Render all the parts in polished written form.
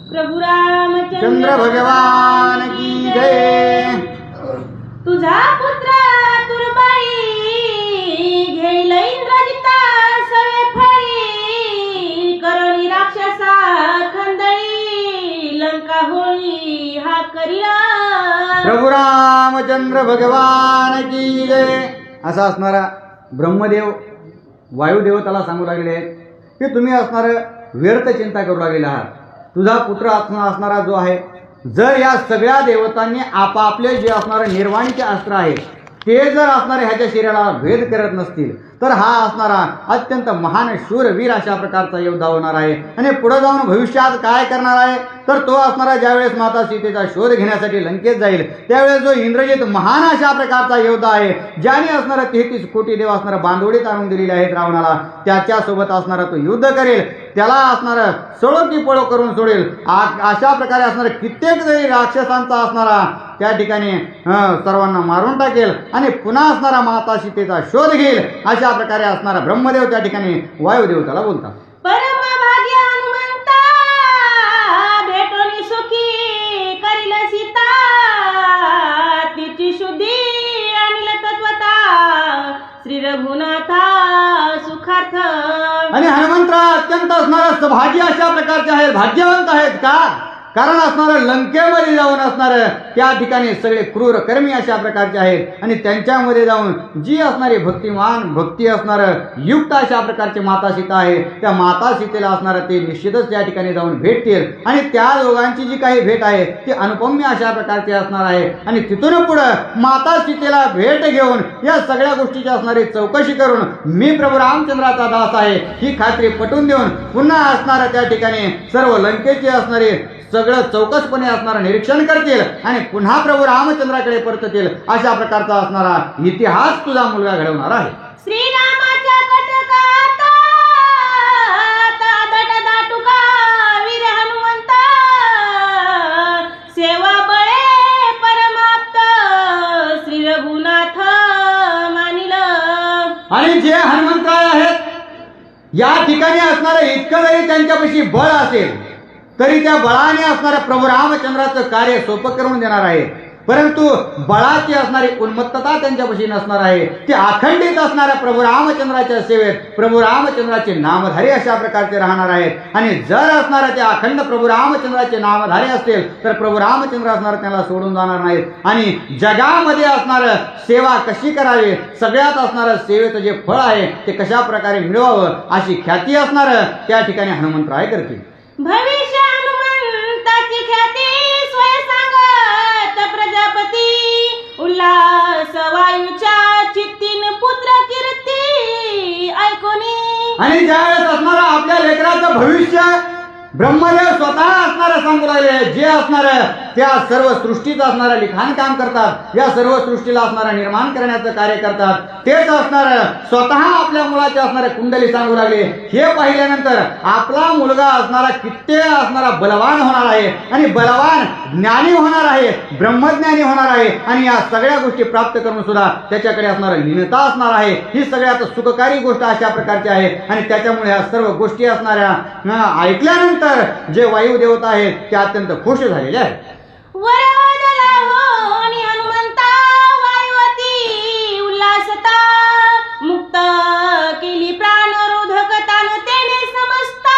प्रभु रामचंद्र चंद्र भगवान की जय। तुझा पुत्र तुरबाई घेईल इंद्रजिता सवे फळी करोनी राक्षसा खंदळी लंका होळी हा करिला प्रभु रामचंद्र भगवान की जय। असा असणारा ब्रह्मदेव वायुदेवताला सांगू लागलेले आहेत की तुम्ही असणार व्यर्थ चिंता करू लागलेला आहात। तुझा पुत्र असणारा जो आहे, जर या सगळ्या देवतांनी आपापले जे असणारे निर्वाणीचे अस्त्र आहे ते जर असणारे ह्याच्या शरीराला भेद करत नसतील तर हा असणारा अत्यंत महान शूरवीर अशा प्रकारचा योद्धा होणार आहे। आणि पुढे जाऊन भविष्यात काय करणार आहे तर तो असणारा ज्यावेळेस माता सीतेचा शोध घेण्यासाठी लंकेत जाईल त्यावेळेस जो इंद्रजित महान अशा प्रकारचा योद्धा आहे, ज्याने असणारा 33 कोटी देव असणारा बांधवडीत आणून दिलेले आहेत रावणाला, त्याच्यासोबत असणारा तो युद्ध करेल, त्याला असणारा सळो की पळो करून सोडेल। अशा प्रकारे असणारा कित्येक जरी राक्षसांचा असणारा त्या ठिकाणी सर्वांना मारून टाकेल आणि पुन्हा असणारा माता सीतेचा शोध घेईल। अशा प्रकारे असणारा ब्रह्मदेव त्या ठिकाणी वायुदेवताला बोलतात। परम भाग्य हनुमंता भेटोनी सुखी करिल सीता तिची शुद्धी आणिल तत्वता श्री रघुनाथा सुखार्थ। आणि हनुमंतराव अत्यंत असणारा सौभाग्य अशा प्रकारचे आहेत, भाग्यवंत आहेत का? कारण असणारं लंकेमध्ये जाऊन असणारं त्या ठिकाणी सगळे क्रूर कर्मी अशा प्रकारचे आहेत आणि त्यांच्यामध्ये जाऊन जी असणारी भक्तिमान भक्ती असणारं युक्त अशा प्रकारचे माता सीता आहे, त्या माता सीतेला असणारं ते निश्चितच त्या ठिकाणी जाऊन भेटतील आणि त्या दोघांची जी काही भेट आहे ती अनुपम्य अशा प्रकारची असणार आहे। आणि तिथून पुढं माता सीतेला भेट घेऊन या सगळ्या गोष्टीची असणारी चौकशी करून मी प्रभू रामचंद्राचा दास आहे ही खात्री पटवून देऊन पुन्हा असणाऱ्या त्या ठिकाणी सर्व लंकेची असणारी सगळं चौकसपणे असणारं निरीक्षण करतील आणि पुन्हा प्रभू रामचंद्राकडे परततील। अशा प्रकारचा असणारा इतिहास तुझा मुलगा घडवणार आहे। श्रीरामाच्या कटकात तादट दाटुका वीर हनुमंता सेवा बळे परमाप्त श्री रघुनाथ मानिल। आणि जे हनुमंतराय आहेत या ठिकाणी असणारे इतकं जरी त्यांच्यापाशी बळ असेल तरी त्या बळाने असणाऱ्या प्रभू रामचंद्राचं कार्य सोपं करून देणार आहे, परंतु बळाची असणारी उन्मत्तता त्यांच्यापाशी नसणार आहे। ते अखंडित असणाऱ्या प्रभू रामचंद्राच्या सेवेत प्रभू रामचंद्राचे नामधारी अशा प्रकारचे राहणार आहेत। आणि जर असणारे ते अखंड प्रभू रामचंद्राचे नामधारी असतील तर प्रभू रामचंद्र असणार त्याला सोडून जाणार नाहीत आणि जगामध्ये असणारं सेवा कशी करावी, सगळ्यात असणारं सेवेचं जे फळ आहे ते कशा प्रकारे मिळवावं अशी ख्याती असणारं त्या ठिकाणी हनुमंतराय करतील। भविष्य हनुमंताची ख्याती स्वय सांगत प्रजापती उल्हास वायूच्या चित्तीन पुत्र कीर्ती ऐकोनी। आणि ज्यावेळेस असणारा आपल्या लेकराचं भविष्य ब्रह्मदेव स्वतः असणारं सांगू लागले, जे असणारं त्या सर्व सृष्टीचं असणारं लिखाण काम करतात, या सर्व सृष्टीला असणारं निर्माण करण्याचं कार्य करतात, तेच असणारं स्वतः आपल्या मुलाचे असणारे कुंडली सांगू लागले। हे पाहिल्यानंतर आपला मुलगा असणारा किती असणारा बलवान होणार आहे आणि बलवान ज्ञानी होणार आहे, ब्रह्मज्ञानी होणार आहे आणि या सगळ्या गोष्टी प्राप्त करून सुद्धा त्याच्याकडे असणारं लीनता असणार आहे। ही सगळ्यात सुखकारी गोष्ट अशा प्रकारची आहे आणि त्याच्यामुळे या सर्व गोष्टी असणाऱ्या ऐकल्यानंतर जे वायू देवता आहेत ते अत्यंत खुश झालेले आहेत। वरदला होनी हनुमंता वायुवती उल्हासता मुक्त केली प्राणरोधकतान तेने समजता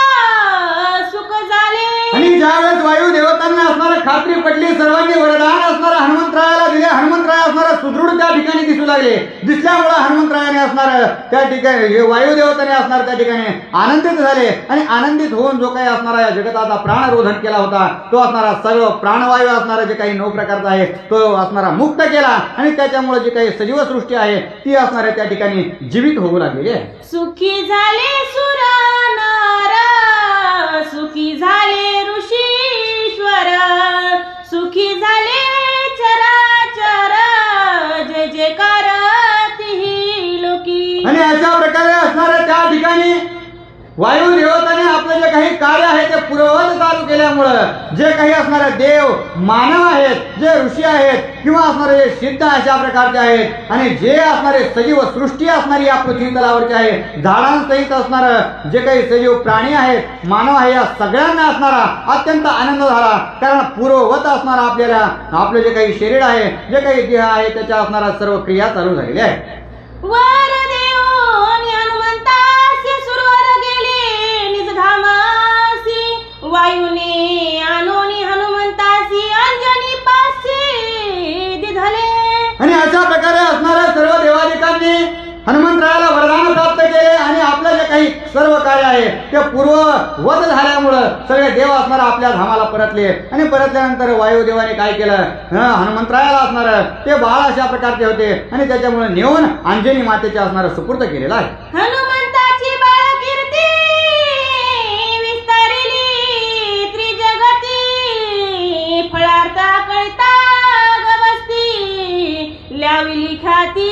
सुख झाले। आणि ज्यावेळेस वायू देवतांना असणारा खात्री पडली, सर्वांनी वरदान असणारा हनुमंतरायाला दिले, हनुमंतराय असणारा सुदृढ त्या ठिकाणी दिसू लागले, दिसल्यामुळे हनुमंतरायाने असणार त्या ठिकाणी वायू देवताने असणार त्या ठिकाणी आनंदित झाले आणि आनंदित होऊन जो काही असणारा या जगताचा प्राणरोधन केला होता तो असणारा सर्व प्राणवायू असणारा जे काही 9 प्रकारचा आहे तो असणारा मुक्त केला आणि त्याच्यामुळे जी काही सजीव सृष्टी आहे ती असणाऱ्या त्या ठिकाणी जीवित होऊ लागलेली आहे। सुखी झाले सुर नर सुखी झाले ऋषीश्वर सुखी झाले चराचर जय जयकार तिही लोकी। आणि अशा प्रकारे असणाऱ्या त्या ठिकाणी वायू देवताने आपलं जे काही कार्य आहे ते पूर्ववत चालू केल्यामुळं जे काही असणारे देव मानव आहेत, जे ऋषी आहेत किंवा असणारे जे सिद्ध अशा प्रकारचे आहेत आणि जे असणारे सजीव सृष्टी असणारी या पृथ्वी तलावरची आहे, झाडांसहित असणारं जे काही सजीव प्राणी आहेत, मानव आहे, या सगळ्यांना असणारा अत्यंत आनंद झाला. कारण पूर्ववत असणारा आपल्याला आपलं जे काही शरीर आहे, जे काही देह आहे, त्याच्या असणारा सर्व क्रिया चालू झालेल्या आहेत. वर देऊनी हनुमंतासी सुरवर गेले निज धामासी, वायुने आणोनी हनुमंतासी अंजनी पासी दिधले. आणि अशा प्रकारे असणाऱ्या सर्व देवादिकांनी हनुमंतरायाला वरदान प्राप्त केले आणि आपलं जे काही सर्व कार्य आहे ते पूर्ववत झाल्यामुळं सगळे देव असणार आपल्या धामाला परतले. आणि परतल्यानंतर वायुदेवाने काय केलं, हनुमंतरायाला असणार ते बाळ अशा प्रकारचे होते आणि त्याच्यामुळे नेऊन अंजनी मातेच्या असणार सुपूर्द केलेला आहे. हनुमंताची बाळ कीर्ती विस्तारली त्रिजगती, फळार्था कळता गवस्ती, लावली ख्याती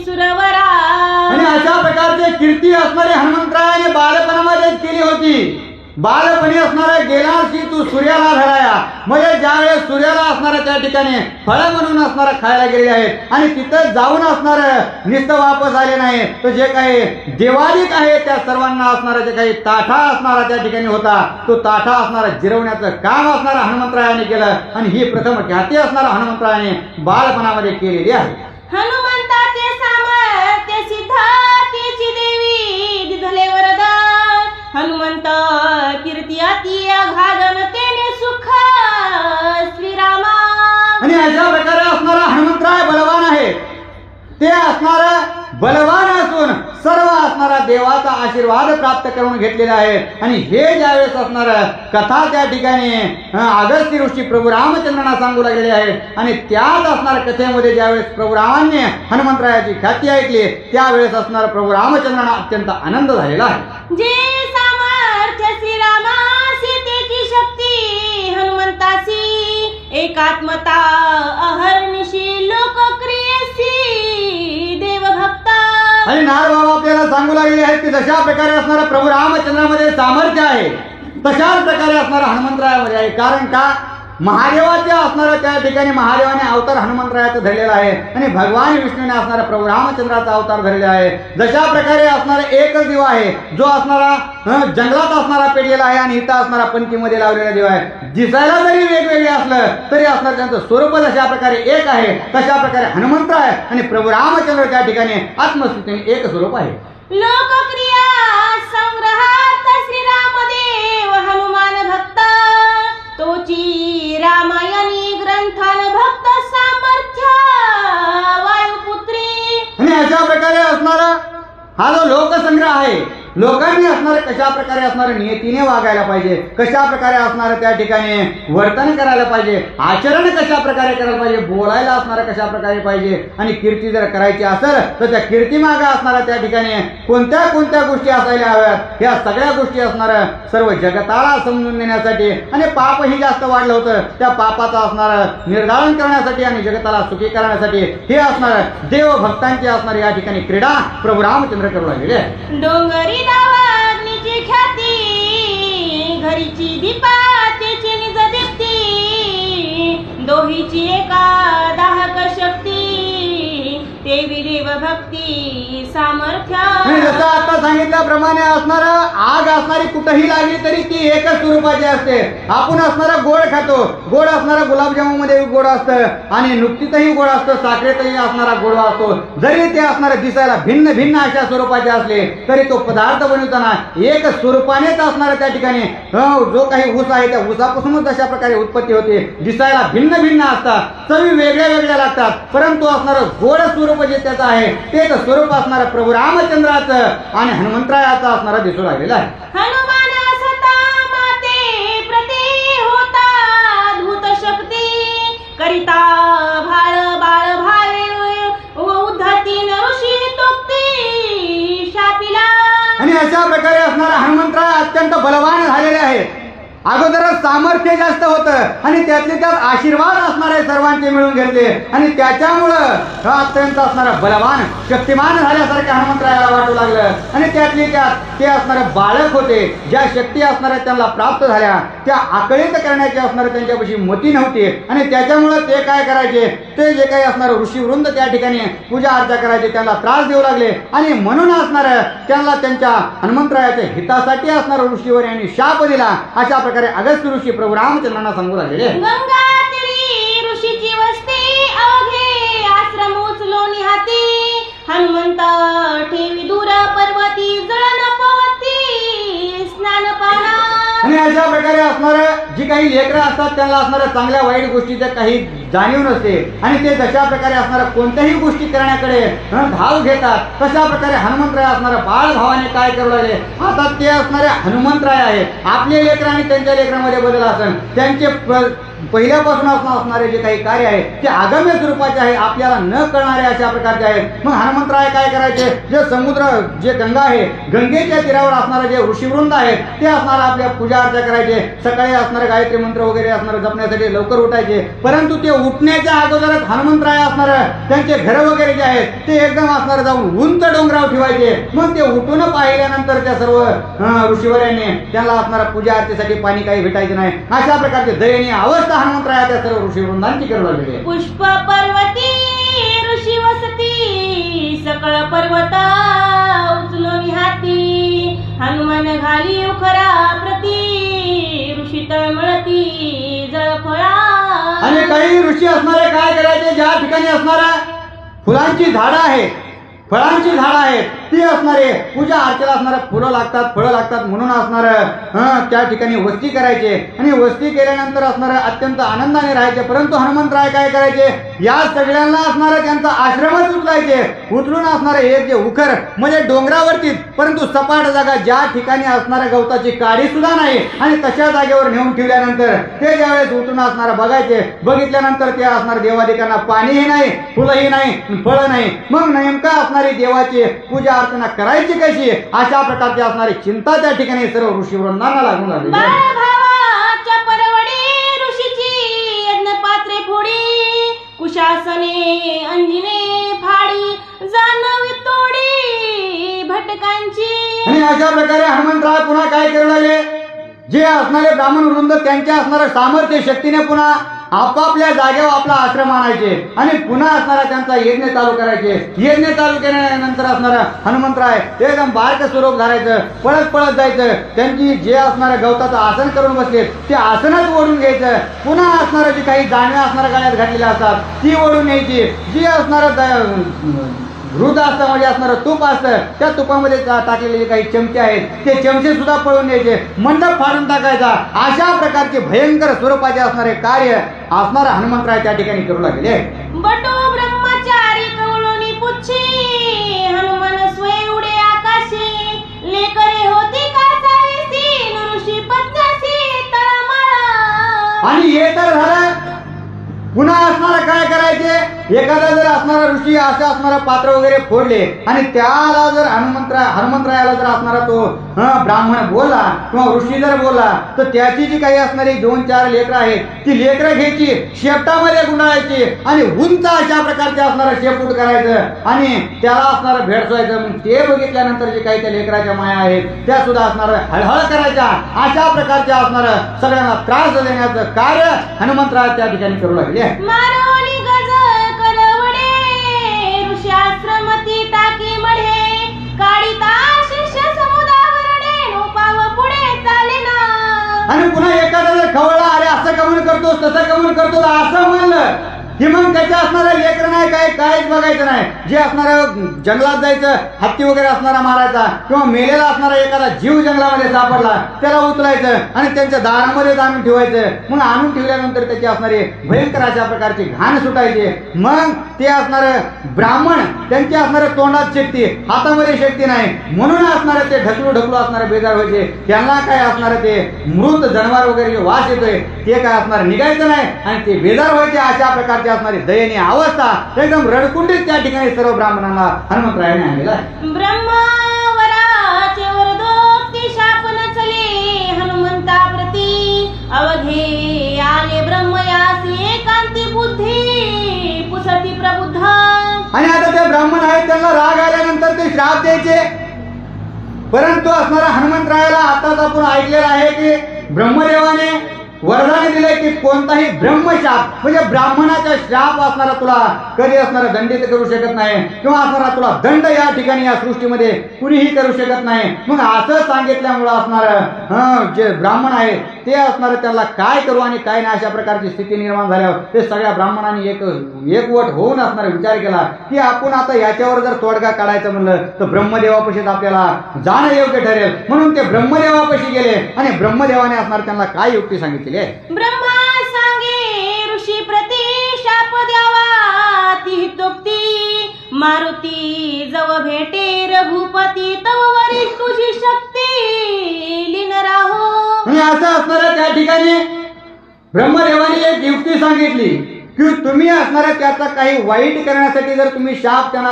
सुरवरा. आणि अशा प्रकारचे कीर्ती असणारे हनुमंतरायाने बालपणामध्येच केली होती. बालपणी असणारा गेलास की तू सूर्याला धराया, म्हणजे ज्यावेळेस सूर्याला असणारा त्या ठिकाणी फळं म्हणून असणारा खायला गेलेले आहेत आणि तिथं जाऊन असणार नुसतं वापस आले नाही, तर जे काही देवादिक आहे त्या सर्वांना असणारा जे काही ताठा असणारा त्या ठिकाणी होता, तो ताठा असणारा जिरवण्याचं काम असणारा हनुमंतरायाने केलं आणि ही प्रथम ख्याती असणारा हनुमंतरायाने बालपणामध्ये केलेली आहे. हनुमंताचे सामर्थ्य सिद्धातीची देवी दिधले वरदान, हनुमंत कीर्ती अति अघाधन तेने सुख श्रीरामा. आणि अशा प्रकारे असणारा हनुमंतराय बलवान आहे. ते असणारा बलवान असून सर्व असणारा देवाचा आशीर्वाद प्राप्त करून घेतलेला आहे. आणि हे ज्यावेळेस असणार कथा त्या ठिकाणी अगस्त्य ऋषी प्रभू रामचंद्रांना सांगू लागलेले आहेत आणि त्याच असणार कथेमध्ये ज्यावेळेस प्रभू रामांनी हनुमंतरायाची ख्याती ऐकली, त्यावेळेस असणार प्रभू रामचंद्रांना अत्यंत आनंद झालेला आहे. जे सामर्थ्य श्रीरामा सीतेची शक्ती हनुमंतासी, एकात्मता अहर्निशी लोकक्रियेसी देवभक्ता. आणि नार बाबा आपल्याला सांगू लागलेले आहेत की जशा प्रकारे असणारा प्रभू रामचंद्रामध्ये सामर्थ्य आहे, तशाच प्रकारे असणारा हनुमंतरायामध्ये आहे. कारण का, महादेवाचे असणारा त्या ठिकाणी महादेवाने अवतार हनुमंतरायाचा धरलेला आहे आणि भगवान विष्णूने असणारा प्रभू रामचंद्राचा अवतार धरलेला आहे. जशा प्रकारे असणारा एकच दिवा आहे जो असणारा जंगलात असणारा पेटलेला आहे आणि इथं असणारा पंक्तीमध्ये लावलेला दिवा आहे. दिसायला जरी वेगवेगळे असलं तरी असणार त्यांचं स्वरूप जशा प्रकारे एक आहे, तशा प्रकारे हनुमंतराय आणि प्रभू रामचंद्र त्या ठिकाणी आत्मस्थितीने एक स्वरूप आहे. लोकक्रिया संग्रहार्थ श्रीरामदेव हनुमान भक्त, तोची रामायणी ग्रंथान भक्त सामर्थ्य वायुपुत्री. आणि अशा प्रकारे असणारा हा जो लोकसंग्रह आहे, लोकांनी असणारे कशा प्रकारे असणारे नियतीने वागायला पाहिजे, कशा प्रकारे असणारे त्या ठिकाणी वर्तन करायला पाहिजे, आचरण कशा प्रकारे करायला पाहिजे, बोलायला असणारं कशा प्रकारे पाहिजे आणि कीर्ती जर करायची असेल तर त्या कीर्तीमागे असणाऱ्या त्या ठिकाणी कोणत्या कोणत्या गोष्टी असायला हव्यात, ह्या सगळ्या गोष्टी असणारं सर्व जगताला समजून देण्यासाठी आणि पापही जास्त वाढलं होतं, त्या पापाचं असणारं निर्धारण करण्यासाठी आणि जगताला सुखी करण्यासाठी हे असणारं देवभक्तांची असणारी या ठिकाणी क्रीडा प्रभू रामचंद्र करू लागलेले आहे. डोंगरी दावाग्नीची ख्याती, घरीची दीपातेची निज दीप्ती, दोहीची एका दाहक शक्ती, देवी देव भक्ती सामर्थ्य. आणि जसं आता सांगितल्याप्रमाणे असणारा आग असणारी कुठेही लागली तरी ती एकच स्वरूपाची असते. आपण असणारा गोड खातो, गोड असणारा गुलाबजामुन मध्ये गोड असतं आणि नुकतीतही गोड असतं, साखरेतही असणारा गोड असतो. जरी ते असणारे दिसायला भिन्न भिन्न अशा स्वरूपाचे असले तरी तो पदार्थ बनवताना एक स्वरूपानेच असणारा त्या ठिकाणी जो काही ऊस आहे त्या ऊसापासूनच अशा प्रकारे उत्पत्ती होते. दिसायला भिन्न भिन्न असतात, चवी वेगळ्या वेगळ्या लागतात, परंतु असणारं गोड स्वरूप जे त्याचं आहे तेच स्वरूप असणारं प्रभू रामचंद्राचं आणि हनुमंतरायाचं असणारं दिसू लागलेलं आहे. हनुमान सता माते प्रति होता धूत शक्ती, करिता भाळ बाळ भावे उद्धतीन ऋषी तुक्ती शापिला. आणि अशा प्रकारे असणारा हनुमंतराय अत्यंत बलवान झालेले आहेत. अगोदरच सामर्थ्य जास्त होतं आणि त्यातले त्यात आशीर्वाद असणारे सर्वांचे मिळून घेतले आणि त्याच्यामुळं अत्यंत असणारा बलवान शक्तिमान झाल्यासारखे हनुमंतरायाला वाटू लागलं आणि त्यातले त्यात ते असणारे बाळक होते. ज्या शक्ती असणाऱ्या त्यांना प्राप्त झाल्या त्या आकळित करण्याची असणारे त्यांच्यापाशी मती नव्हती आणि त्याच्यामुळं ते काय करायचे, ते जे काही असणारं ऋषीवृंद त्या ठिकाणी पूजा अर्चा करायचे त्यांना त्रास देऊ लागले आणि म्हणून असणार त्यांना त्यांच्या हनुमंतरायाच्या हितासाठी असणारा ऋषीवर यांनी शाप दिला. अशा प्रकारे अगस्त्य ऋषी प्रभू रामचंद्रांना सांगू लागले. गंगा तीरी ऋषीची वस्ती अवघे आश्रम उचलो निहाती हनुमंत ठेवी दूर पर्वती जळण पवती स्नान पाना. आणि अशा प्रकारे असणार जी काही लेकरं असतात त्यांना असणाऱ्या चांगल्या वाईट गोष्टीचं काही जाणीव नसते आणि ते जशा प्रकारे असणाऱ्या कोणत्याही गोष्टी करण्याकडे धाव घेतात. तशा प्रकारे हनुमंतराय असणाऱ्या बाळ भावाने काय करू लागले, आता ते असणारे हनुमंतराय आहेत. आपले लेकर आणि त्यांच्या लेकरांमध्ये बदल असेल, त्यांचे पहिल्यापासून असणारे जे काही कार्य आहे ते आगम्य स्वरूपाचे आहे, आपल्याला न कळणारे अशा प्रकारचे आहेत. मग हनुमंतराय काय करायचे, जे समुद्र जे गंगा आहे गंगेच्या तीरावर असणारे जे ऋषीवृंद आहेत ते असणारे आपल्या पूजा अर्चा करायचे. सकाळी असणारे गायत्री मंत्र वगैरे असणारे जपण्यासाठी लवकर उठायचे, परंतु ते उठण्याच्या अगोदरच हनुमंतराय असणारे त्यांचे घर वगैरे जे आहेत ते एकदम असणारे जाऊन उंच डोंगरावर ठेवायचे. मग ते उठून पाहिल्यानंतर त्या सर्व ऋषीवर्यांनी त्यांना असणाऱ्या पूजा अर्चेसाठी पाणी काही भेटायचे नाही. अशा प्रकारचे दयनीय अवस्था हनुमंतराया त्या सर्व ऋषीवृंदांची करू लागली. पुष्प पर्वती ऋषी वसती सकळ पर्वत उचलो निहाती हनुमान घाली उखरा प्रती ऋषी तळमळती जळफळा. आणि काही ऋषी असणारे काय करायचे, ज्या ठिकाणी असणारा फुलांची झाडं आहेत फळांची झाडं आहेत ती असणारे पूजा अर्चेला असणारे फुलं लागतात फळं लागतात म्हणून असणारं त्या ठिकाणी वस्ती करायचे आणि वस्ती केल्यानंतर असणारे अत्यंत आनंदाने राहायचे. परंतु हनुमंतराय काय करायचे, या सगळ्यांना असणारे त्यांचा आश्रमच उचलायचे. उचलून असणारे एक जे उखर म्हणजे डोंगरावरती परंतु सपाट जागा ज्या ठिकाणी असणाऱ्या गवताची काडी सुद्धा नाही आणि तशा जागेवर नेऊन ठेवल्यानंतर ते ज्यावेळेस उतरून असणारे बघायचे, बघितल्यानंतर ते असणाऱ्या देवादिकांना पाणीही नाही फुलंही नाही फळं नाही. मग नेमका असणारी देवाची पूजा अर्चना करायची कशी अशा प्रकारची असणारी चिंता त्या ठिकाणी सर्व ऋषीवृंदांना लागून लागली. बाळभावाच्या परवडी ऋषीची यज्ञ पात्रे फोडी कुशासने अंजिने फाडी जानवी तोडी भटकांची. आणि अशा प्रकारे हनुमंतराय पुन्हा काय करू लागले, जे असणारे ब्राह्मण वृंद त्यांच्या असणाऱ्या सामर्थ्य शक्तीने पुन्हा आपापल्या जागेवर आपला आश्रम आणायचे आणि पुन्हा असणारा त्यांचा यज्ञ चालू करायचे. यज्ञ चालू केल्यानंतर असणारा हनुमंतराय एकदम बारक स्वरूप धरायचं, पळत पळत जायचं. त्यांची जे असणाऱ्या गवताचं आसन करून बसले ते आसनच ओढून घ्यायचं. पुन्हा असणारं जी काही जाणव्या असणाऱ्या गाड्यात घातलेल्या असतात ती ओढून न्यायची. जी असणारं दूध असतं म्हणजे असणारं तूप असतं त्या तुपामध्ये टाकलेले काही चमचे आहेत ते चमचे सुद्धा पळून द्यायचे, मंडप फाडून टाकायचा. अशा प्रकारचे भयंकर स्वरूपाचे असणारे कार्य असणारा हनुमंतराय त्या ठिकाणी करू लागले. बटो ब्रह्मचारी कवळोनी पुच्छी हनुमान स्वय उडे आकाशी लेकरे होती कासावीसी ऋषी पत्न्यासी तळमळ. आणि हे तर झालं. पुन्हा असणारा काय करायचे, एखादा जर असणारा ऋषी असं असणारा पात्र वगैरे फोडले आणि त्याला जर हनुमंतरायाला जर असणारा तो ब्राह्मण बोलला किंवा ऋषी जर बोलला तर त्याची जी काही असणारी 2-4 लेकरं आहेत ती लेकरं घ्यायची, शेपटामध्ये गुंडाळायची आणि उंच अशा प्रकारचे असणारं शेपूट करायचं आणि त्याला असणारं भेडसवायचं. मग ते बघितल्यानंतर जे काही त्या लेकराच्या माया आहेत त्या सुद्धा असणारं हळहळ करायच्या. अशा प्रकारच्या असणारं सगळ्यांना त्रास देण्याचं कार्य हनुमंतराय त्या ठिकाणी करू लागले. मारोनी गज करवडे ऋषी आश्रमती टाकी मढे काढिता शिष्य समुदावरडे नोपाव पुढे चाले ना. आणि पुन्हा एखादा जर खवळला अरे असं कमन करतोस तसं कमन करतोस असं म्हणलं की मग त्याच्या असणारं लेकर नाही काहीच बघायचं नाही. जे असणारं जंगलात जायचं, हत्ती वगैरे असणारा मारायचा किंवा मेलेला असणारा एखादा जीव जंगलामध्ये सापडला त्याला उचलायचं आणि त्यांच्या दारामध्ये आणून ठेवायचं. मग आणून ठेवल्यानंतर त्याची असणारे भयंकर अशा प्रकारची घाण सुटायची. मग ते असणारं ब्राह्मण त्यांच्या असणाऱ्या तोंडात शक्ती हातामध्ये शक्ती नाही म्हणून असणारं ते ढकलू असणारे बेजार व्हायचे. त्यांना काय असणारं ते मृत जनावर वगैरे जे वास येतोय ते काय असणारं निघायचं नाही आणि ते बेजार व्हायचे. अशा प्रकारचे असणारी दयनीय अवस्था एकदम रडकुंडीत त्या ठिकाणी सर्व ब्राह्मणांना हनुमंतरायाने आणलेला आहे. ब्रह्मवराचे वरदोक्ती शाप नचले हनुमंता प्रती अवघे आले ब्रह्मयास एकांती बुद्धी पुसती प्रबुद्ध. आणि आता ते ब्राह्मण आहेत त्यांना राग आल्यानंतर ते श्राप द्यायचे. परंतु असणारा हनुमंतरायाला आताच आपण ऐकलेलं आहे की ब्रह्मदेवाने वरदान दिले की कोणताही ब्रह्मशाप म्हणजे ब्राह्मणाचा श्राप असणारा तुला कधी असणारा दंडित करू शकत नाही किंवा असणारा तुला दंड या ठिकाणी या सृष्टीमध्ये कुणीही करू शकत नाही. मग असं सांगितल्यामुळं असणार जे ब्राह्मण आहे ते असणार त्याला काय करू आणि काय नाही अशा प्रकारची स्थिती निर्माण झाल्यावर ते सगळ्या ब्राह्मणांनी एकवट होऊन असणार विचार केला की आपण आता याच्यावर जर तोडगा काढायचं म्हणलं तर ब्रह्मदेवापाशीच आपल्याला जाणं योग्य ठरेल. म्हणून ते ब्रह्मदेवापाशी गेले आणि ब्रह्मदेवाने असणार त्यांना काय युक्ती सांगितली. ब्रह्मा सांगे ऋषी प्रति शाप द्यावा ती हितोक्ती मारुती जव भेटे रघुपती तव वरी तुझी शक्ती लीन राहो. आणि असं असणाऱ्या त्या ठिकाणी ब्रह्मदेवाने एक युक्ती सांगितली की तुम्ही असणाऱ्या त्याचा काही वाईट करण्यासाठी जर तुम्ही शाप त्यांना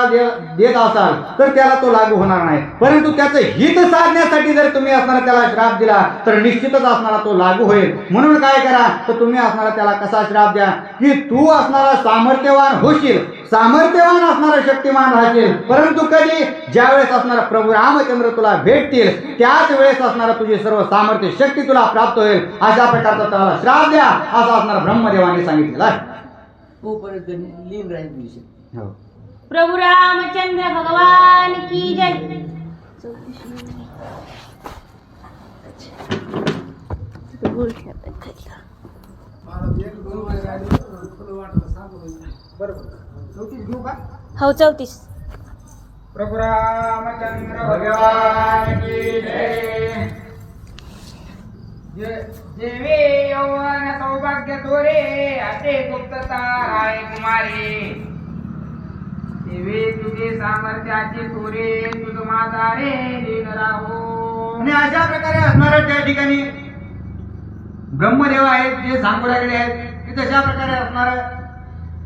देत असाल तर त्याला तो लागू होणार नाही. परंतु त्याचं हित साधण्यासाठी जर तुम्ही असणारा त्याला श्राप दिला तर निश्चितच असणारा तो लागू होईल. म्हणून काय करा तर तुम्ही असणारा त्याला कसा श्राप द्या की तू असणारा सामर्थ्यवान होशील, सामर्थ्यवान असणारा शक्तिमान राहशील. परंतु कधी ज्यावेळेस असणारा प्रभू रामचंद्र तुला भेटतील त्याच वेळेस असणारा तुझी सर्व सामर्थ्य शक्ती तुला प्राप्त होईल. अशा प्रकारचा त्याला श्राप द्या असं असणारा ब्रह्मदेवाने सांगितलेला आहे. प्रभु रामचंद्र भगवान की जय. हो 34. प्रभु रामचंद्र भगवान की जय. जेवे यौवन सौभाग्य तोरे असे गुप्तता राय कुमारी. देवे तुझे सामर्थ्याचे तोरे तुझ माझा रे लीन राहो. आणि अशा प्रकारे असणाऱ्या त्या ठिकाणी ब्रह्मदेव आहेत जे सांगू लागले आहेत की तशा प्रकारे असणार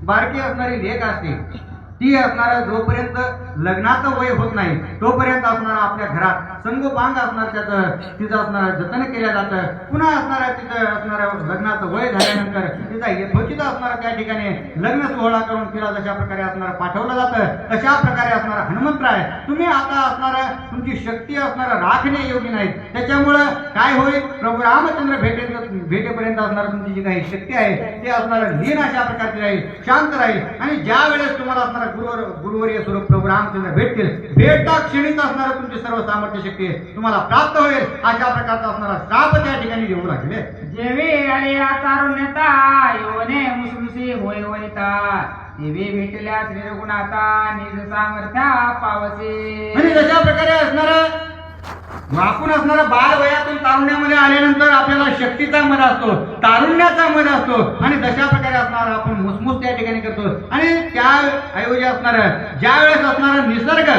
बारकी असणारी लेख असते ती असणार जोपर्यंत लग्नाचं वय होत नाही तोपर्यंत असणार आपल्या घरात संगोपांग असणार त्याचं तिचं असणार जतन केलं जातं. पुन्हा असणारा तिचं असणारं लग्नाचं वय झाल्यानंतर तिचा यथोचित असणारा त्या ठिकाणी लग्न सोहळा करून तिला जशा प्रकारे असणार पाठवलं जातं तशा प्रकारे असणारा हनुमंतराय तुम्ही आता असणार तुमची शक्ती असणार राखणे योग्य नाही. त्याच्यामुळं काय होईल प्रभू रामचंद्र भेटेपर्यंत असणार तुमची जी काही शक्ती आहे ते असणार लीन अशा प्रकारची राहील, शांत राहील. आणि ज्या वेळेस तुम्हाला असणार गुरुवर्य स्वरूप प्रभू रामचंद्र भेटतील भेटता क्षणीच असणार तुमची सर्व सामर्थ्य शक्ती तुम्हाला प्राप्त होईल. अशा प्रकारचा असणारा श्राप त्या ठिकाणी देऊ लागले. जेवे आले तारुण्यता यौवने मुसमुसे होय वनिता. देवी भेटल्या श्रीरघुनाथा निज सामर्थ्या पावसे. म्हणजे जशा प्रकारे असणार आपण असणारा बाल वयातून तारुण्यामध्ये आल्यानंतर आपल्याला शक्तीचा मद असतो, तारुण्याचा मद असतो आणि जशा प्रकारे असणार आपण मुसमुस त्या ठिकाणी करतो. आणि त्या ऐवजी असणार ज्या वेळेस असणार निसर्ग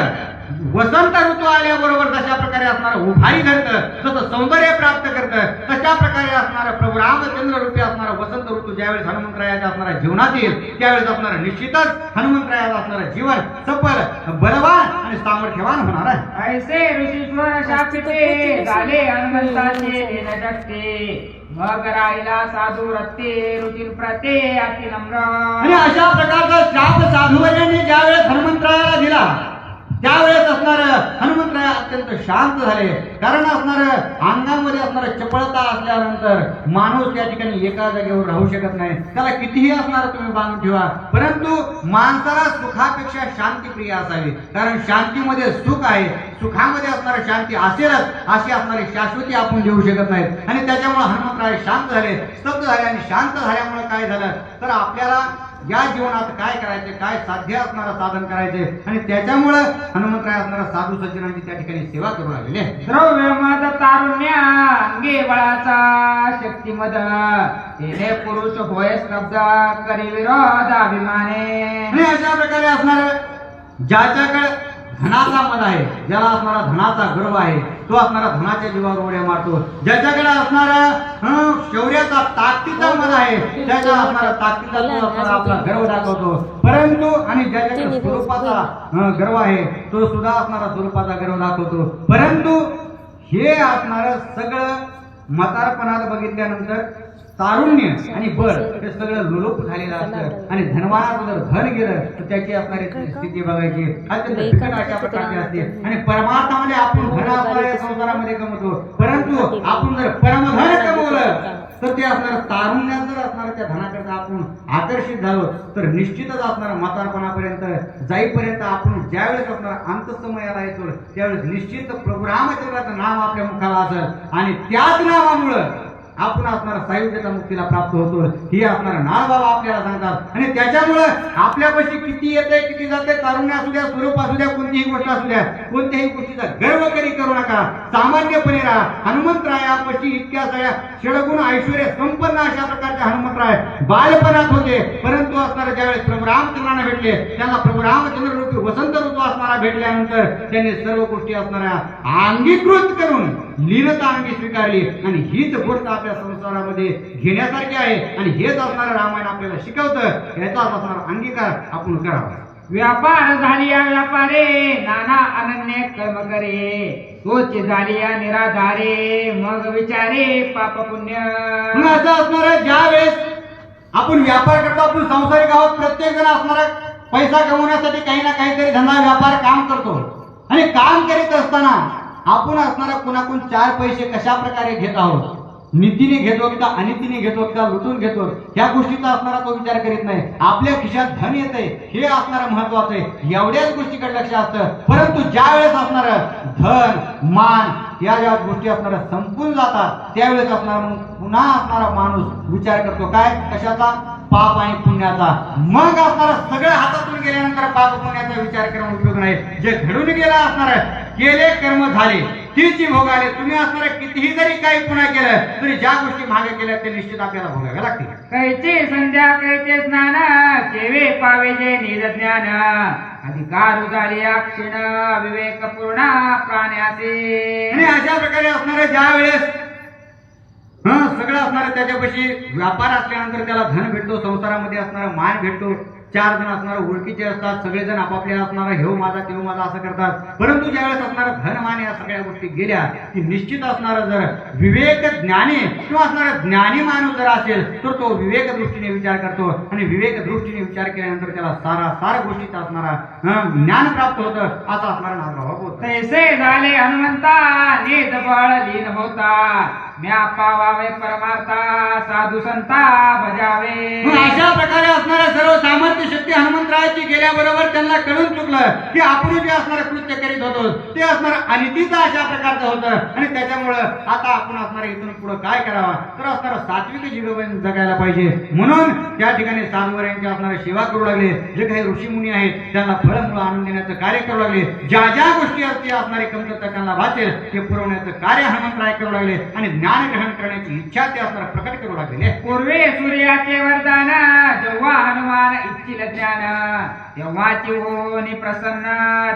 वसंत ऋतू आल्याबरोबर जशा प्रकारे असणार उभारी धरतं तसं सौंदर्य प्राप्त करतं तशा प्रकारे असणार प्रभू रामचंद्र रूपी असणारा वसंत ऋतू ज्यावेळेस हनुमंतरायाच्या असणारा जीवनात येईल त्यावेळेस असणार निश्चितच हनुमंतरायाचं असणारं जीवन सफल बलवान आणि सामर्थ्यवान होणार आहे. ऐसे ऋषीश्वर शापिते झाले हनुमंताचे दिन जगते. मग राहिला साधू रत्ते रुचिर प्रते अति नम्र. आणि अशा प्रकारचा श्राप साधूवर्यांनी ज्यावेळेस हनुमंतरायाला दिला त्यावेळेस असणार हनुमंतराय अत्यंत शांत झाले. कारण असणार अंगामध्ये असणार चपळता असल्यानंतर माणूस या ठिकाणी एका जागेवर राहू शकत नाही. त्याला कितीही असणार तुम्ही बांधून ठेवा परंतु माणसाला सुखापेक्षा शांती प्रिय असावी. कारण शांतीमध्ये सुख आहे, सुखामध्ये असणार शांती असेलच अशी असणारी शाश्वती आपण देऊ शकत नाही. आणि त्याच्यामुळे हनुमंतराय शांत झाले, स्तब्ध झाले. आणि शांत झाल्यामुळे काय झालं तर आपल्याला या जीवनात काय करायचे, काय साध्य असणारं साधन करायचे आणि त्याच्यामुळं हनुमंतराय असणारा साधू सज्जनांची त्या ठिकाणी सेवा करू लागलेले. द्रव्य मद तारुण्या अंगे बळाचा शक्ती मद तिने पुरुष होय स्तब्ध करी विरोध अभिमाने. आणि अशा प्रकारे असणार ज्याच्याकडे धनाचा मद आहे, ज्याला असणारा धनाचा गर्व आहे तो असणारा धनाच्या जीवावर उड्या मारतो. ज्याच्याकडे असणारा शौर्याचा ताकदीचा मद आहे त्याच्या असणारा ताकदीचा तो असणारा आपला गर्व दाखवतो. परंतु आणि ज्याच्याकडे स्वरूपाचा गर्व आहे तो सुद्धा असणारा स्वरूपाचा गर्व दाखवतो. परंतु हे असणारं सगळं म्हातारपणात बघितल्यानंतर तारुण्य आणि बळ हे सगळं लोलोप झालेलं असतं आणि धनवानाचं जर धन गेलं तर त्याची असणारी स्थिती बघायची अत्यंत बिकट अशा प्रकारची असते. आणि परमार्थामध्ये आपण धन असणाऱ्या संसारामध्ये कमवतो, परंतु आपण जर परमधन कमवलं तर ते असणार तारुण्यात जर असणार त्या धनाकरता आपण आकर्षित झालो तर निश्चितच असणार म्हातारपणापर्यंत जाईपर्यंत आपण ज्यावेळेस असणार अंतसमयाला येतो त्यावेळेस निश्चित प्रभू रामचंद्राचं नाव आपल्या मुखाला असेल आणि त्याच नावामुळं आपण असणार सायुज्यता मुक्तीला प्राप्त होतो ही असणार नाळबाबा आपल्याला सांगतात. आणि त्याच्यामुळं आपल्यापाशी किती येते किती जाते, तारुण्य असू द्या, स्वरूप असू द्या, कोणतीही गोष्ट असू द्या, कोणत्याही गोष्टीचा गर्व कधी करू नका. सामान्यपणे राहा. हनुमंतरायापाशी इतक्या सगळ्या षडगुण ऐश्वर्य संपन्न अशा प्रकारचे हनुमंतराय बालपणात होते, परंतु असणारे ज्यावेळेस प्रभू रामचंद्रांना भेटले त्यांना प्रभू रामचंद्र रूपी वसंत ऋतू असणारा भेटल्यानंतर त्यांनी सर्व गोष्टी असणाऱ्या अंगीकृत करून लीनता अंगी स्वीकारली. आणि हीच गोष्ट आपल्या संसारामध्ये घेण्यासारखी आहे आणि हेच असणारं रामायण आपल्याला शिकवतं. याचा असणारा अंगीकार आपण करावा. व्यापार झाली या व्यापारे नाना अनन्य कर्म करे, तोच झाली या निराधारे मग विचारे पाप पुण्य. असं असणार ज्या वेळेस आपण व्यापार करतो, आपण संसारिक आहोत, प्रत्येक जण असणारा पैसा कमवण्यासाठी काही ना काहीतरी धंदा व्यापार काम करतो. आणि काम करीत असताना आपण असणारा कुणाकडून चार पैसे कशा प्रकारे घेत आहोत, नीतीने घेतो का अनितीने घेतो का लुटून घेतो, ह्या गोष्टीचा असणारा तो विचार करीत नाही. आपल्या खिशात धन येते हे असणारं महत्वाचं आहे, एवढ्याच गोष्टीकडे लक्ष असतं. परंतु ज्या वेळेस असणार धन मान या ज्या गोष्टी असणाऱ्या संपून जातात त्यावेळेस असणार पुन्हा असणारा माणूस विचार करतो काय कशाचा, पाप आणि पुण्याचा. मग असणारा सगळं हातातून गेल्यानंतर पाप पुण्याचा विचार करून उपयोग नाही. जे घडून गेला असणार केले कर्म झाले तीच भोग आले. तुम्ही असणार कितीही जरी काही पुन्हा केलं तरी ज्या गोष्टी मागे केल्या ते निश्चित आपल्याला भोगाव्या लागतील. कैचे संध्या कैचे स्नान केवे पावे जे निज ज्ञान, अधिकार झाले अक्षिण विवेक पूर्ण प्राण्याचे. आणि अशा प्रकारे असणारे ज्या वेळेस सगळं असणार त्याच्यापाशी व्यापार असल्यानंतर त्याला धन भेटतो, संसारामध्ये असणारा मान भेटतो, चार जण असणार ओळखीचे असतात, सगळेजण आपापल्या असणारा हेव माझा तेव माझा असं करतात. परंतु ज्यावेळेस असणारा धनमान या सगळ्या गोष्टी गेल्या की निश्चित असणारा जर विवेक ज्ञानी किंवा असणारा ज्ञानी माणूस जर असेल तर तो विवेक दृष्टीने विचार करतो आणि विवेक दृष्टीने विचार केल्यानंतर त्याला सार गोष्टीचा असणारा ज्ञान प्राप्त होतं. असा असणारा नामभाव होत. तैसे झाले हनुमंता निज बळ लीन होता, म्या पावावे परमार्था साधू संता भजावे. अशा प्रकारे असणाऱ्या सर्व सामर्थ्य शक्ती हनुमंतरायाची गेल्याबरोबर त्यांना कळून चुकलं की आपण जे असणार कृत्य करीत होतो ते असणार अनितीचा अशा प्रकारचं होतं. आणि त्याच्यामुळं आता आपण असणार इथून पुढे काय करावा तर असणार सात्विक जीवन जगायला पाहिजे. म्हणून त्या ठिकाणी साधुवर्यांची असणारी सेवा करू लागले. जे काही ऋषीमुनी आहेत त्यांना फळमुळं आणून देण्याचं कार्य करू लागले. ज्या ज्या गोष्टी असतील असणारी कमतरता त्यांना वाचेल ते पुरवण्याचं कार्य हनुमंतराय करू लागले आणि ज्ञान ग्रहण करण्याची इच्छा ते असणार प्रकट करू लागले. पूर्वे सूर्याचे वरदान जेव्हा हनुमान इच्छिल ज्ञान, तेव्हाची होनी प्रसन्न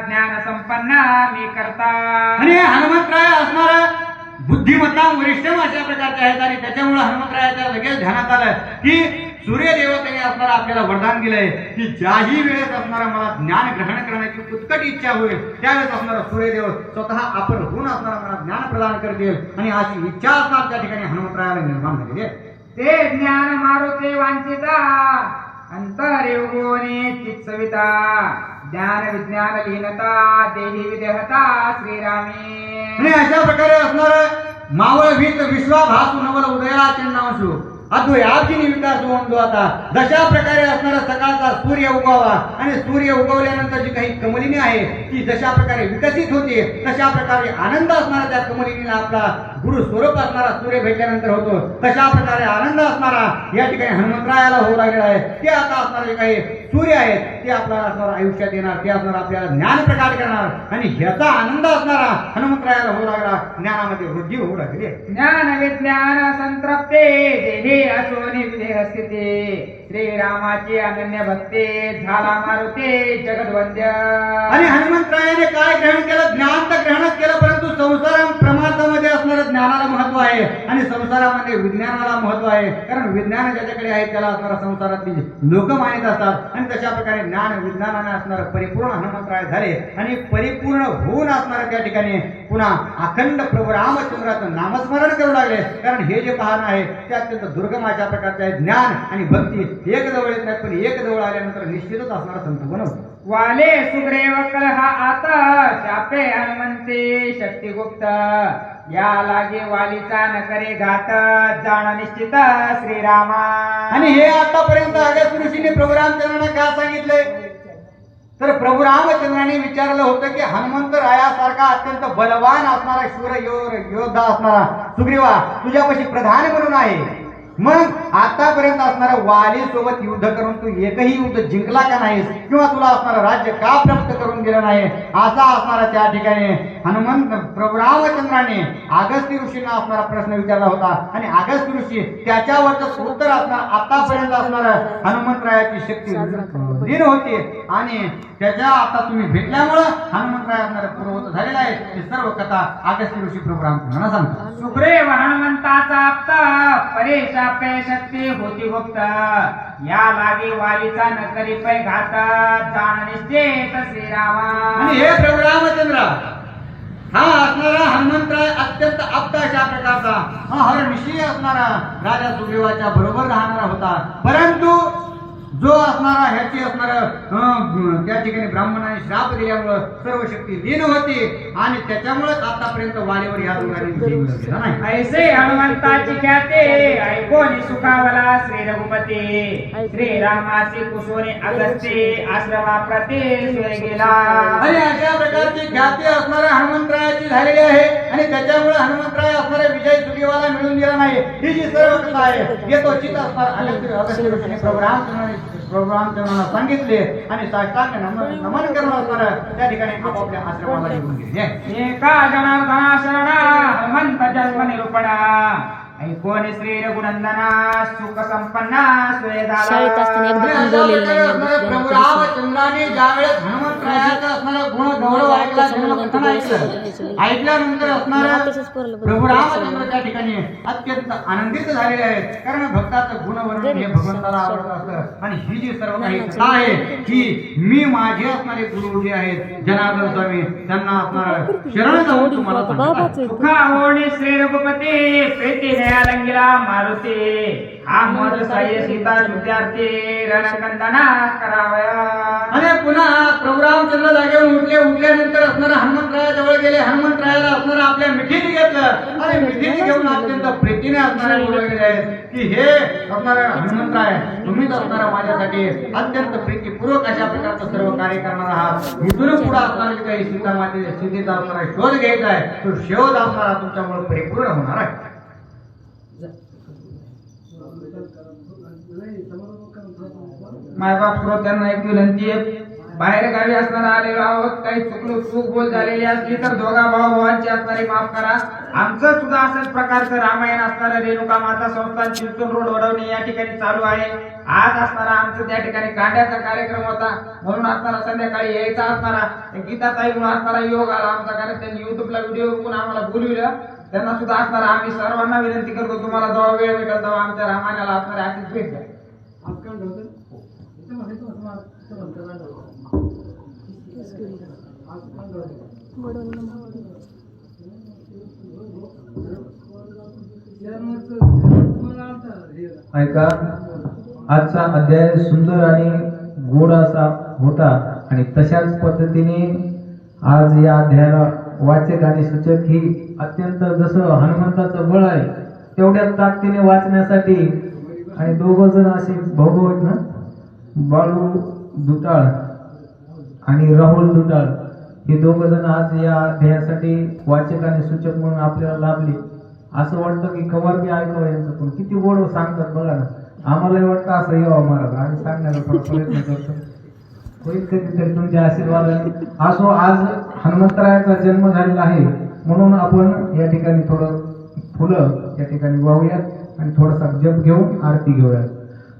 ज्ञान संपन्न मी करता. आणि हनुमंतराय असणार बुद्धिमत्ता वरिष्ठ अशा प्रकारचे आहेत आणि त्याच्यामुळे हनुमंतरायाच्या लगेच ध्यानात आलं की सूर्यदेवतेने असणारा आपल्याला वरदान दिलंय की ज्याही वेळेस असणारा मला ज्ञान ग्रहण करण्याची उत्कट इच्छा होईल त्यावेळेस असणारा सूर्यदेव स्वतः आपण होऊन असणारा मला ज्ञान प्रदान करतील. आणि अशी इच्छा असणार त्या ठिकाणी हनुमंतरायाला निर्माण झालेली आहे. ते ज्ञान मारुते वांछिता अंतर्योगोने चित्सविता, ज्ञान विज्ञान लीनता देही विदेहता श्रीरामी. आणि अशा प्रकारे असणार मावळ भीत विश्वाभासू नवल उदयाला चिन्नांशू अद्वयाब्जिनी विकास होऊन आता जशा प्रकारे असणारा सकाळचा सूर्य उगवावा आणि सूर्य उगवल्यानंतर जी काही कमलिनी आहे ती जशा प्रकारे विकसित होते तशा प्रकारे आनंद असणारा त्या कमलिनीला आपला गुरु स्वरूप असणारा सूर्य भेटल्यानंतर होतो. तशा प्रकारे आनंद असणारा या ठिकाणी हनुमंतरायाला होऊ लागलेला आहे. ते आता असणारे जे काही सूर्य आहेत ते आपल्याला असणारा आयुष्यात येणार, ते असणार आपल्याला ज्ञान प्रकाट करणार आणि ह्याचा आनंद असणारा हनुमंतरायाला होऊ लागला. ज्ञानामध्ये वृद्धी होऊ लागली. ज्ञान विज्ञान संतप्ते देहे असोनी विदेह स्थिती, श्रीरामाची अनन्य भक्ती झाला मारुते जगद्वंद्य. आणि हनुमंतरायाने काय ग्रहण केलं? ज्ञान तर ग्रहणच केलं परंतु संसार प्रमादामध्ये असणारं ज्ञान ज्ञानाला महत्व आहे आणि संसारामध्ये विज्ञानाला महत्व आहे. कारण विज्ञान ज्याच्याकडे आहे त्याला असणारा संसारातली लोक मानित असतात आणि तशा प्रकारे ज्ञान विज्ञानाने असणारं परिपूर्ण हनुमंतराय झाले आणि परिपूर्ण होऊन असणारं त्या ठिकाणी पुन्हा अखंड प्रभू रामचंद्राचं नामस्मरण करू लागले. कारण हे जे पाहणं आहे ते अत्यंत दुर्गम अशा प्रकारचे आहे. ज्ञान आणि भक्ती एक जवळ येत नाहीत, पण एक जवळ आल्यानंतर निश्चितच असणारा संत बनवतो. वाले सुग्रीव कलहा आता शापे हनुमंते शक्तिगुप्त या लागे वालीचा न करे घात जाण निश्चित श्रीरामा. आणि हे आतापर्यंत अगस्त्य ऋषीने प्रभू रामचंद्रांना का सांगितलंय तर प्रभू रामचंद्रांनी विचारलं होतं की हनुमंत रायासारखा अत्यंत बलवान असणारा शूर योद्धा असणारा सुग्रीवा तुझ्यापाशी प्रधान म्हणून आहे, मग आतापर्यंत असणारा वाली सोबत युद्ध करून तू एकही युद्ध जिंकला का नाहीस किंवा तुला असणारं राज्य का प्राप्त करून दिलं नाही असा असणारा त्या ठिकाणी हनुमंत प्रभू रामचंद्राने अगस्त्य ऋषींना असणारा प्रश्न विचारला होता. आणि अगस्त्य ऋषी त्याच्यावरच उत्तर असणार आतापर्यंत असणारा हनुमंतरायाची शक्ती लीन होती आणि त्याच्या आता तुम्ही भेटल्यामुळं हनुमंतराय असणारे पूर्वत झालेला आहे. ही सर्व कथा अगस्त्य ऋषी प्रभू रामचंद्रांना सांगतात. सुग्रीव हनुमंताचा आप्ता परेशा पे शक्ती होती गुप्त या लागे वालीचा न करी पै घात जाण निश्चित श्रीरामा. आणि हे प्रभू रामचंद्र हा असणारा हनुमंतराय अत्यंत आप्त अशा प्रकारचा हा हरनिशी असणारा राजा सुग्रीवाच्या बरोबर राहणारा होता. परंतु जो असणारा ह्याची असणारा त्या ठिकाणी ब्राह्मणाने श्राप दिल्यामुळं सर्व शक्ती लीन होती आणि त्याच्यामुळे आतापर्यंत वालीवर या दोघांनी विजय मिळवलेला नाही. ऐसे हनुमंताची ख्याते ऐकोनी सुखावला श्री रघुपती श्रीरामासी कुशोनी अगस्ते आश्रमा प्रती सोय गेला. आणि अशा प्रकारची ख्याती असणाऱ्या हनुमंतरायाची झालेली आहे आणि त्याच्यामुळे हनुमंतराय असणारा विजय सुग्रीवाला मिळून दिला नाही. ही जी सर्व कथा आहे येतो चित असणार अगस्त्य ऋषीने प्रभू रामचंद्रांना सांगितले आणि साष्टांग नमन करून असणारा त्या ठिकाणी आपापल्या आश्रमाला निघून गेले. एका जनार्दना शरणा हनुमंत जन्म निरूपणा ऐकोन श्री रघुनंदना सुख संपन्ना सोय शाळेत असताना एकदा पण बोललेलं नाही. प्रभू रामचंद्राने ज्यावेळेस हनुमंतरायाचा असणारा गुण गौरव ऐकला जन्मकथन ऐकल्यानंतर असणारा प्रभू रामचंद्र त्या ठिकाणी अत्यंत आनंदित झालेले आहेत. कारण भक्ताचं गुणवर्णन हे भगवंताला आवडत असतं आणि ही जी सर्व काही कथा आहे की मी माझे असणारे गुरु जे आहेत जनार्दन स्वामी त्यांना असणारा शरण जाऊन तुम्हाला सांगतो. सुखा होणे श्री रघुपती प्रीतीने आलंगिला मारुती हा मद साह्य सीता विद्यार्थी रणकंदना करावया. आणि पुन्हा प्रभू रामचंद्र जागेवर उठल्यानंतर असणारा हनुमंतरायाजवळ गेले. हनुमंतरायाला असणारा आपल्या मिठीने घेतलं आणि मिठीने घेऊन अत्यंत प्रीतीने असणाऱ्या बोलवलेले आहेत की हे असणारा हनुमंतराय तुम्हीच असणारा माझ्यासाठी अत्यंत प्रीतीपूर्वक अशा प्रकारचं सर्व कार्य करणार आहात. इथून पुढे असणारे काही सीता माते सीतेचा असणारा शोध घ्यायचा आहे तो शोध असणारा तुमच्यामुळे परिपूर्ण होणार आहे. मायबाप श्रोत्यांना एक विनंती आहे, बाहेर गावी असणारा आलेलो आहोत, काही चूक बोल झालेली असली तर दोघा भावांची असणारी माफ करा. आमचं सुद्धा अशाच प्रकारचं रामायण असणारं रेणुका माता संस्थान चिंतून रोड वडवणे या ठिकाणी चालू आहे. आज असणारा आमचं त्या ठिकाणी कांड्याचा कार्यक्रम होता म्हणून असणारा संध्याकाळी यायचा असणारा गीताताई म्हणून असणारा योग आला आमचा, कारण त्यांनी युट्यूबला व्हिडिओ बघून आम्हाला बोलविलं. त्यांना सुद्धा असणारा आम्ही सर्वांना विनंती करतो तुम्हाला जेव्हा वेळ भेटेल तेव्हा आमच्या रामायणाला असणारे अशीच भेट द्या. ऐका, आजचा अध्याय सुंदर आणि गोड असा होता आणि तशाच पद्धतीने आज या अध्यायाला वाचक आणि सूचक ही अत्यंत जसं हनुमंताचं बळ आहे तेवढ्याच ताकदीने वाचण्यासाठी आणि दोघं जण असे भाऊ आहेत ना, बाळू दुटाळ आणि राहुल दुटाळ, हे दोघं जण आज या अध्यायासाठी वाचक आणि सूचक म्हणून आपल्याला लाभले. असं वाटतं की कवर बी ऐकावं यांचं, पण किती गोड सांगतात बघा ना. आम्हालाही वाटतं असं यावं महाराज, आम्ही सांगण्याचा थोडा प्रयत्न करतो. होईल कधीतरी तुमच्या आशीर्वादाने. असो, आज हनुमंतरायाचा जन्म झालेला आहे म्हणून आपण या ठिकाणी थोडं फुलं या ठिकाणी वाहूयात आणि थोडासा जप घेऊन आरती घेऊयात.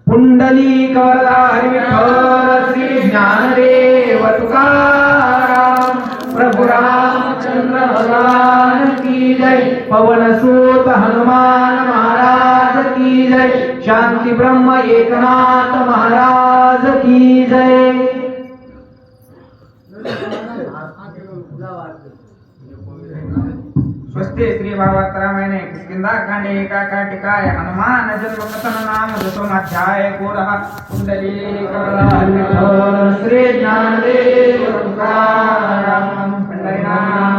पुंडलिक वरदा हरी विठ्ठल श्री ज्ञानदेव तुकाराम प्रभु रामचंद्र भगवान की जय। पवन सूत हनुमान महाराज की जय। शांति ब्रह्म एकनाथ महाराज की जय। स्वस्ति श्री भागवत रामायणे किष्किंधाकांडे एकाकाटिकाय हनुमान जन्म कथन नाम दशमोऽध्याय पुरः पुंडलीकवरदारी श्री ज्ञानदेव तुकाराम पंढरीनाथ